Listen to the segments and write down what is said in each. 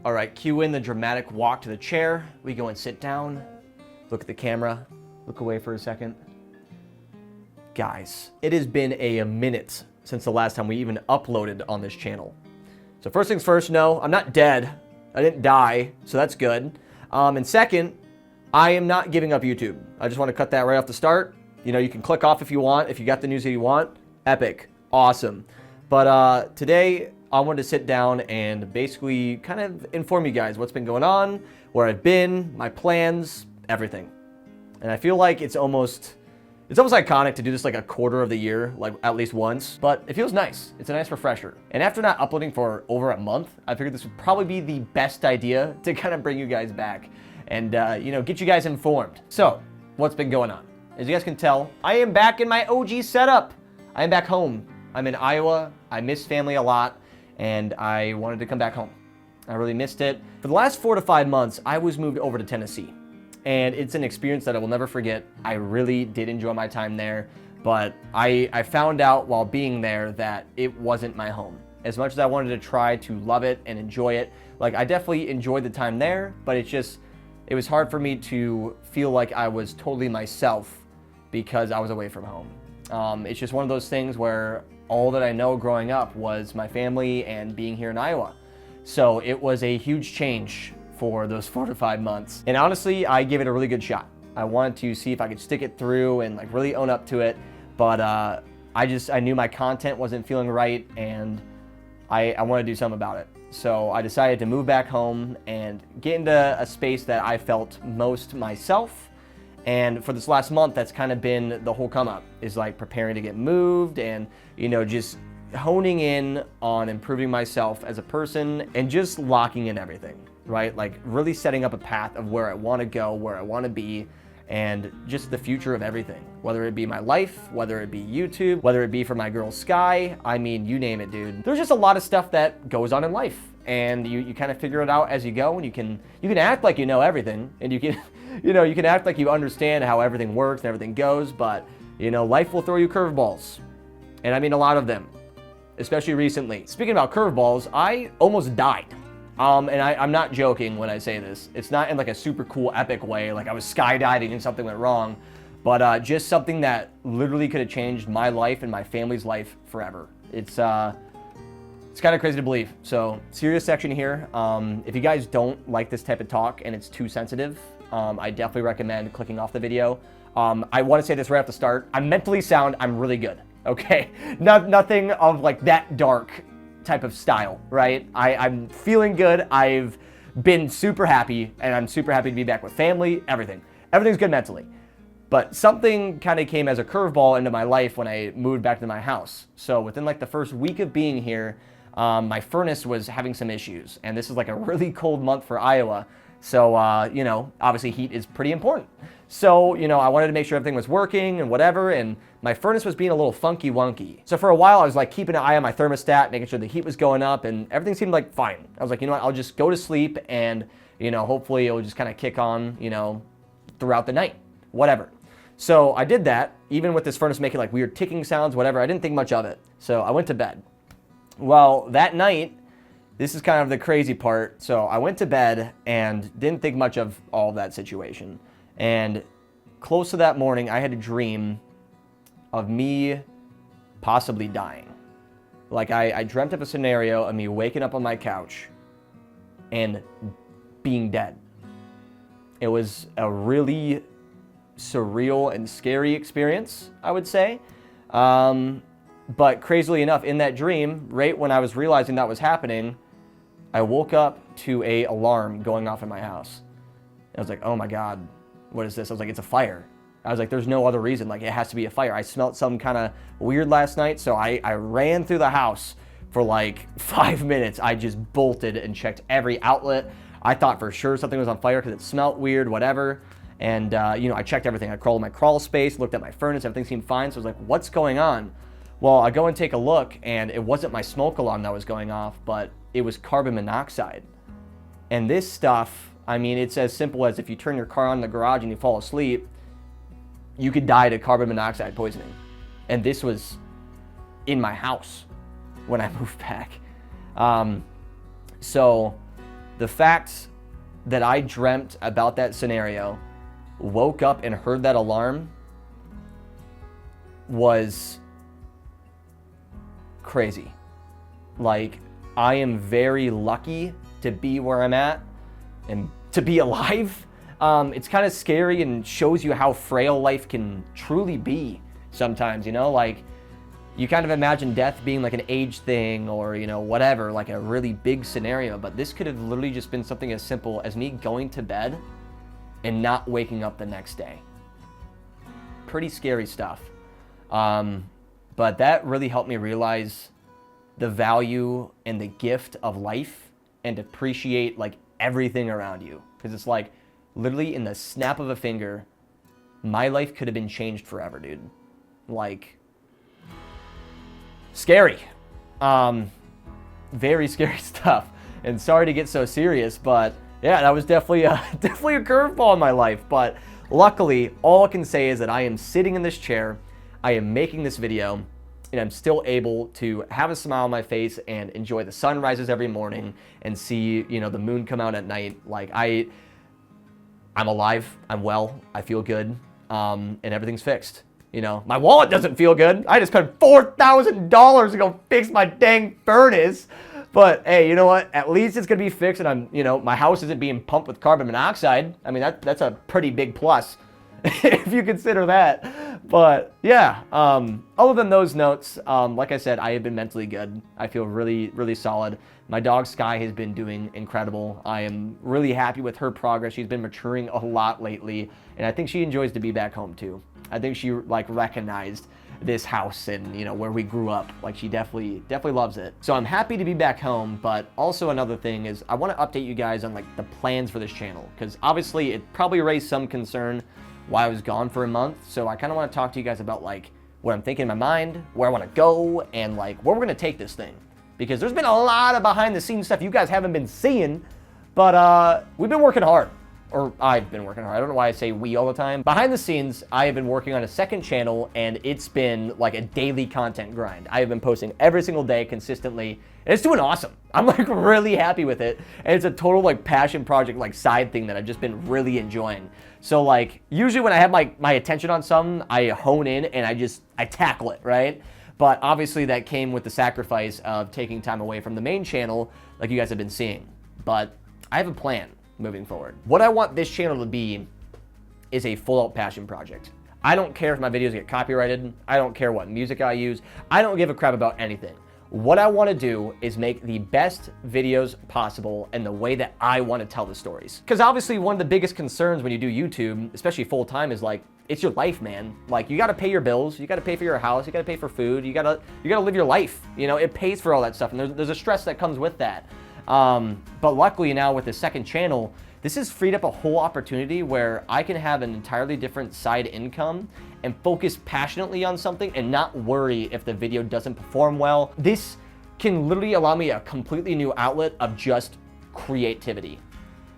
All right, cue in the dramatic walk to the chair. We go and sit down, look at the camera, look away for a second. Guys, it has been a minute since the last time we even uploaded on this channel. So first things first, no, I'm not dead. I didn't die, so that's good. And second, I am not giving up YouTube. I just want to cut that right off the start. You know, you can click off if you want, if you got the news that you want. Epic, awesome. But today, I wanted to sit down and basically kind of inform you guys what's been going on, where I've been, my plans, everything. And I feel like it's almost iconic to do this like a quarter of the year, like at least once, but it feels nice. It's a nice refresher. And after not uploading for over a month, I figured this would probably be the best idea to kind of bring you guys back and, you know, get you guys informed. So, what's been going on? As you guys can tell, I am back in my OG setup. I am back home. I'm in Iowa. I miss family a lot, and I wanted to come back home. I really missed it. For the last 4 to 5 months, I was moved over to Tennessee. And it's an experience that I will never forget. I really did enjoy my time there, but I found out while being there that it wasn't my home. As much as I wanted to try to love it and enjoy it, like I definitely enjoyed the time there, but it was hard for me to feel like I was totally myself because I was away from home. It's just one of those things where all that I know growing up was my family and being here in Iowa. So it was a huge change for those 4 to 5 months. And honestly, I gave it a really good shot. I wanted to see if I could stick it through and like really own up to it. But I knew my content wasn't feeling right, and I wanted to do something about it. So I decided to move back home and get into a space that I felt most myself. And for this last month, that's kind of been the whole come up, is like preparing to get moved and, you know, just honing in on improving myself as a person and just locking in everything, right? Like really setting up a path of where I want to go, where I want to be, and just the future of everything, whether it be my life, whether it be YouTube, whether it be for my girl Sky. I mean, you name it, dude. There's just a lot of stuff that goes on in life, and you kind of figure it out as you go, and you can act like you know everything, and you can you can act like you understand how everything works and everything goes, but you know, life will throw you curveballs. And I mean a lot of them, especially recently. Speaking about curveballs, I almost died. And I'm not joking when I say this. It's not in like a super cool epic way, like I was skydiving and something went wrong, but just something that literally could have changed my life and my family's life forever. It's kind of crazy to believe. So serious section here. If you guys don't like this type of talk and it's too sensitive, I definitely recommend clicking off the video. I want to say this right off the start. I'm mentally sound. I'm really good. Okay, nothing of like that dark type of style, right? I'm feeling good. I've been super happy, and I'm super happy to be back with family. Everything's good mentally. But something kind of came as a curveball into my life when I moved back to my house. So within like the first week of being here, my furnace was having some issues, and this is like a really cold month for Iowa. So, you know, obviously heat is pretty important. So, you know, I wanted to make sure everything was working and whatever, and my furnace was being a little funky wonky. So for a while, I was like keeping an eye on my thermostat, making sure the heat was going up, and everything seemed like fine. I was like, you know what, I'll just go to sleep, and, you know, hopefully it'll just kind of kick on, you know, throughout the night, whatever. So I did that, even with this furnace making like weird ticking sounds, whatever. I didn't think much of it. So I went to bed. Well, that night, this is kind of the crazy part. So I went to bed and didn't think much of all of that situation. And close to that morning, I had a dream of me possibly dying. Like I dreamt of a scenario of me waking up on my couch and being dead. It was a really surreal and scary experience, I would say. But crazily enough, in that dream, right when I was realizing that was happening, I woke up to an alarm going off in my house. I was like, oh my God, what is this? I was like, it's a fire. I was like, there's no other reason. Like, it has to be a fire. I smelled something kind of weird last night, so I ran through the house for like 5 minutes. I just bolted and checked every outlet. I thought for sure something was on fire because it smelled weird, whatever. And, you know, I checked everything. I crawled in my crawl space, looked at my furnace, everything seemed fine. So I was like, what's going on? Well, I go and take a look, and it wasn't my smoke alarm that was going off, but it was carbon monoxide. And this stuff, I mean, it's as simple as if you turn your car on in the garage and you fall asleep, you could die to carbon monoxide poisoning. And this was in my house when I moved back. So The fact that I dreamt about that scenario, woke up and heard that alarm was crazy. Like, I am very lucky to be where I'm at and to be alive. It's kind of scary and shows you how frail life can truly be sometimes, you know? Like, you kind of imagine death being like an age thing or, you know, whatever, like a really big scenario, but this could have literally just been something as simple as me going to bed and not waking up the next day. Pretty scary stuff. But that really helped me realize the value and the gift of life and appreciate like everything around you. Because it's like literally in the snap of a finger, my life could have been changed forever, dude. Like, scary. Very scary stuff. And sorry to get so serious, but yeah, that was definitely a curveball in my life. But luckily, all I can say is that I am sitting in this chair, I am making this video, and I'm still able to have a smile on my face and enjoy the sunrises every morning and see, you know, the moon come out at night. Like, I'm alive, I'm well, I feel good, and everything's fixed. You know, my wallet doesn't feel good. I just spent $4,000 to go fix my dang furnace. But hey, you know what? At least it's gonna be fixed, and I'm, you know, my house isn't being pumped with carbon monoxide. I mean, that's a pretty big plus, if you consider that. But yeah, other than those notes, like I said, I have been mentally good. I feel really, really solid. My dog Sky has been doing incredible. I am really happy with her progress. She's been maturing a lot lately, and I think she enjoys to be back home too. I think she like recognized this house and, you know, where we grew up. Like, she definitely loves it. So I'm happy to be back home, but also another thing is I want to update you guys on like the plans for this channel, because obviously it probably raised some concern why I was gone for a month. So I kind of want to talk to you guys about like what I'm thinking in my mind, where I want to go, and like where we're going to take this thing. Because there's been a lot of behind the scenes stuff you guys haven't been seeing, but we've been working hard. Or I've been working hard. I don't know why I say we all the time. Behind the scenes, I have been working on a second channel, and it's been like a daily content grind. I have been posting every single day consistently, and it's doing awesome. I'm like really happy with it, and it's a total like passion project, like side thing that I've just been really enjoying. So like usually when I have my attention on something, I hone in and I tackle it, right? But obviously that came with the sacrifice of taking time away from the main channel, like you guys have been seeing. But I have a plan moving forward. What I want this channel to be is a full-out passion project. I don't care if my videos get copyrighted. I don't care what music I use. I don't give a crap about anything. What I want to do is make the best videos possible in the way that I want to tell the stories. Because obviously one of the biggest concerns when you do YouTube, especially full-time, is like, it's your life, man. Like, you got to pay your bills, you got to pay for your house, you got to pay for food, you got to live your life. You know, it pays for all that stuff, and there's a stress that comes with that. But luckily now with the second channel, this has freed up a whole opportunity where I can have an entirely different side income and focus passionately on something and not worry if the video doesn't perform well. This can literally allow me a completely new outlet of just creativity.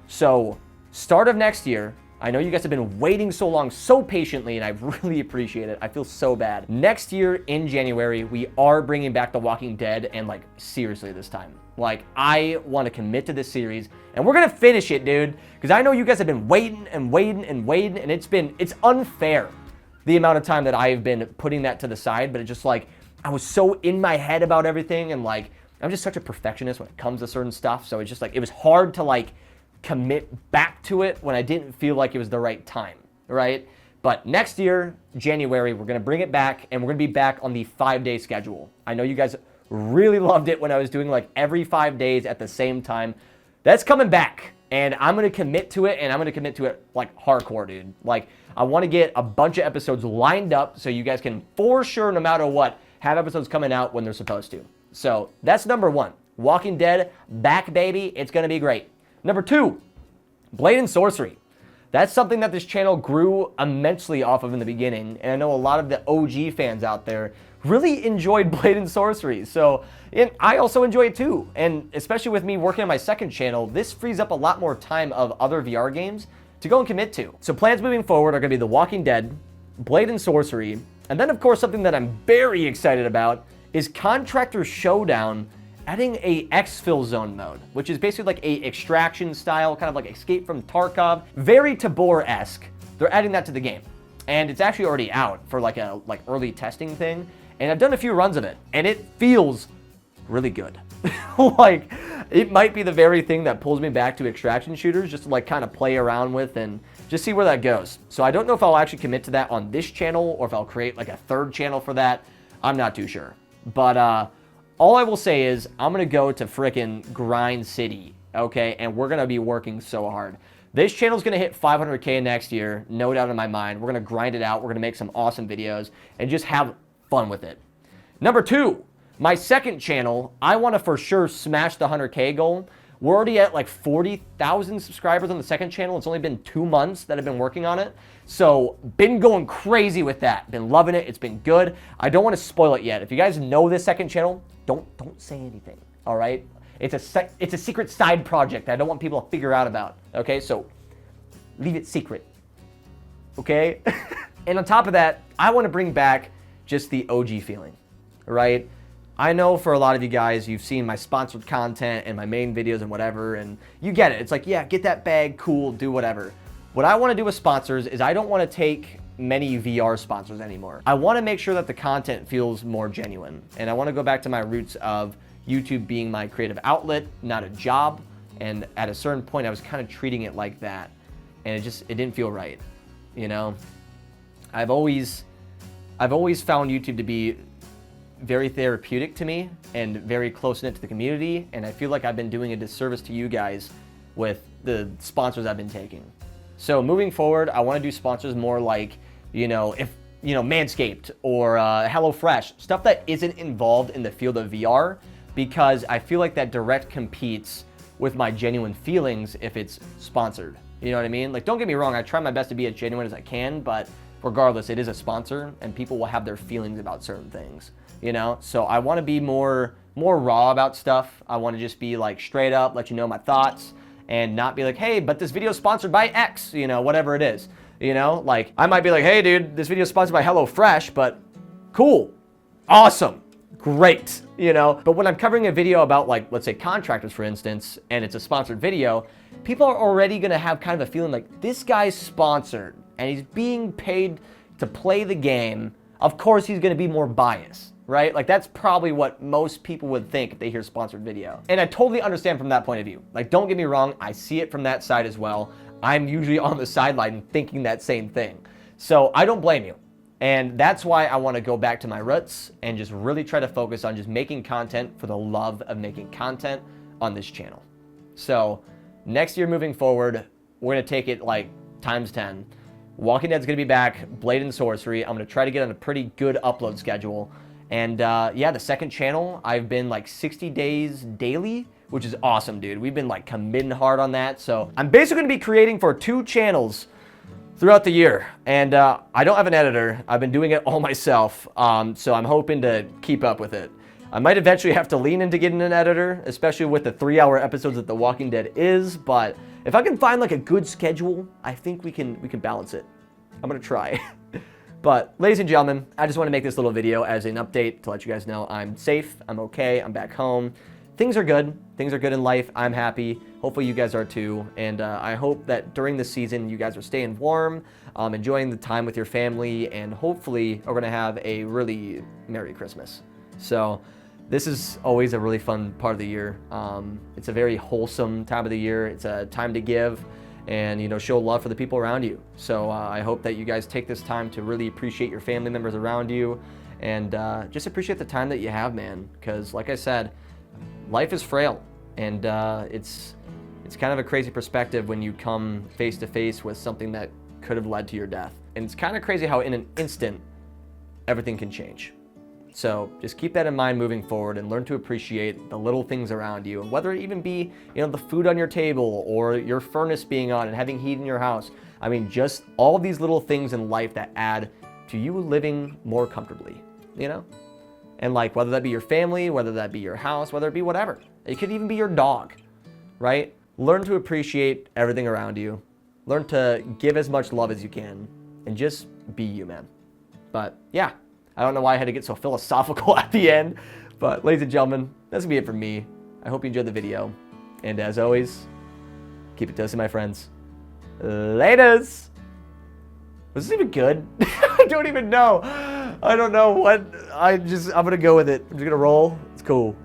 So, start of next year, I know you guys have been waiting so long, so patiently, and I really appreciate it. I feel so bad. Next year in January, we are bringing back The Walking Dead, and like seriously this time. Like, I want to commit to this series, and we're gonna finish it, dude, because I know you guys have been waiting and waiting and waiting, and it's unfair the amount of time that I've been putting that to the side, but it's just like, I was so in my head about everything, and like, I'm just such a perfectionist when it comes to certain stuff, so it's just like, it was hard to like commit back to it when I didn't feel like it was the right time, right? But next year, January, we're gonna bring it back, and we're gonna be back on the 5-day schedule. I know you guys really loved it when I was doing like every 5 days at the same time. That's coming back, and I'm gonna commit to it, and I'm gonna commit to it like hardcore, dude. Like, I wanna get a bunch of episodes lined up so you guys can, for sure, no matter what, have episodes coming out when they're supposed to. So that's number one. Walking Dead, back baby, it's gonna be great. Number two, Blade and Sorcery. That's something that this channel grew immensely off of in the beginning, and I know a lot of the OG fans out there really enjoyed Blade and Sorcery, so and I also enjoy it too. And especially with me working on my second channel, this frees up a lot more time of other VR games to go and commit to. So plans moving forward are going to be The Walking Dead, Blade and Sorcery, and then of course something that I'm very excited about is Contractor Showdown adding a exfil zone mode, which is basically like a extraction style, kind of like Escape from Tarkov, very Tabor-esque. They're adding that to the game, and it's actually already out for like a early testing thing. And I've done a few runs of it, and it feels really good. Like, it might be the very thing that pulls me back to extraction shooters, just to like kind of play around with and just see where that goes. So I don't know if I'll actually commit to that on this channel or if I'll create like a third channel for that. I'm not too sure. But all I will say is I'm going to go to frickin' Grind City, okay? And we're going to be working so hard. This channel's going to hit 500K next year, no doubt in my mind. We're going to grind it out. We're going to make some awesome videos and just have fun with it. Number 2. My second channel, I want to for sure smash the 100K goal. We're already at like 40,000 subscribers on the second channel. It's only been 2 months that I've been working on it. So been going crazy with that. Been loving it. It's been good. I don't want to spoil it yet. If you guys know this second channel, don't say anything. All right? It's a secret side project that I don't want people to figure out about. Okay? So leave it secret. Okay? And on top of that, I want to bring back just the OG feeling. Right? I know for a lot of you guys, you've seen my sponsored content and my main videos and whatever, and you get it. It's like, yeah, get that bag, cool, do whatever. What I want to do with sponsors is I don't want to take many VR sponsors anymore. I want to make sure that the content feels more genuine, and I want to go back to my roots of YouTube being my creative outlet, not a job, and at a certain point, I was kind of treating it like that, and it didn't feel right, you know? I've always found YouTube to be very therapeutic to me and very close-knit to the community, and I feel like I've been doing a disservice to you guys with the sponsors I've been taking. So moving forward, I want to do sponsors more like, Manscaped or HelloFresh, stuff that isn't involved in the field of VR, because I feel like that direct competes with my genuine feelings if it's sponsored. You know what I mean? Like, don't get me wrong, I try my best to be as genuine as I can, but regardless, it is a sponsor, and people will have their feelings about certain things. You know, so I want to be more raw about stuff. I want to just be like straight up, let you know my thoughts, and not be like, hey, but this video is sponsored by X, whatever it is. Like I might be like, hey, dude, this video is sponsored by HelloFresh, but cool, awesome, great, But when I'm covering a video about, like, let's say contractors, for instance, and it's a sponsored video, people are already going to have kind of a feeling like this guy's sponsored and he's being paid to play the game. Of course, he's going to be more biased. Right? Like, that's probably what most people would think if they hear sponsored video. And I totally understand from that point of view. Like, don't get me wrong, I see it from that side as well. I'm usually on the sideline thinking that same thing. So I don't blame you. And that's why I want to go back to my roots and just really try to focus on just making content for the love of making content on this channel. So next year moving forward, we're going to take it like times 10. Walking Dead's going to be back, Blade and Sorcery. I'm going to try to get on a pretty good upload schedule. And yeah, the second channel, I've been like 60 days daily, which is awesome, dude. We've been like committing hard on that. So I'm basically gonna be creating for 2 channels throughout the year. And I don't have an editor. I've been doing it all myself. So I'm hoping to keep up with it. I might eventually have to lean into getting an editor, especially with the 3-hour episodes that The Walking Dead is. But if I can find like a good schedule, I think we can balance it. I'm gonna try. But ladies and gentlemen, I just want to make this little video as an update to let you guys know I'm safe, I'm okay, I'm back home. Things are good. Things are good in life. I'm happy. Hopefully you guys are too. And I hope that during this season you guys are staying warm, enjoying the time with your family, and hopefully are going to have a really Merry Christmas. So this is always a really fun part of the year. It's a very wholesome time of the year. It's a time to give and show love for the people around you. So I hope that you guys take this time to really appreciate your family members around you, and just appreciate the time that you have, man. Because like I said, life is frail, and it's kind of a crazy perspective when you come face to face with something that could have led to your death. And it's kind of crazy how in an instant everything can change. So just keep that in mind moving forward, and learn to appreciate the little things around you, and whether it even be, the food on your table or your furnace being on and having heat in your house. I mean, just all these little things in life that add to you living more comfortably, And like, whether that be your family, whether that be your house, whether it be whatever. It could even be your dog, right? Learn to appreciate everything around you. Learn to give as much love as you can, and just be you, man. But yeah. I don't know why I had to get so philosophical at the end, But ladies and gentlemen, that's going to be it from me. I hope you enjoyed the video. And as always, keep it toasty, my friends. Laters! Was this even good? I don't even know. I don't know what. I'm going to go with it. I'm just going to roll. It's cool.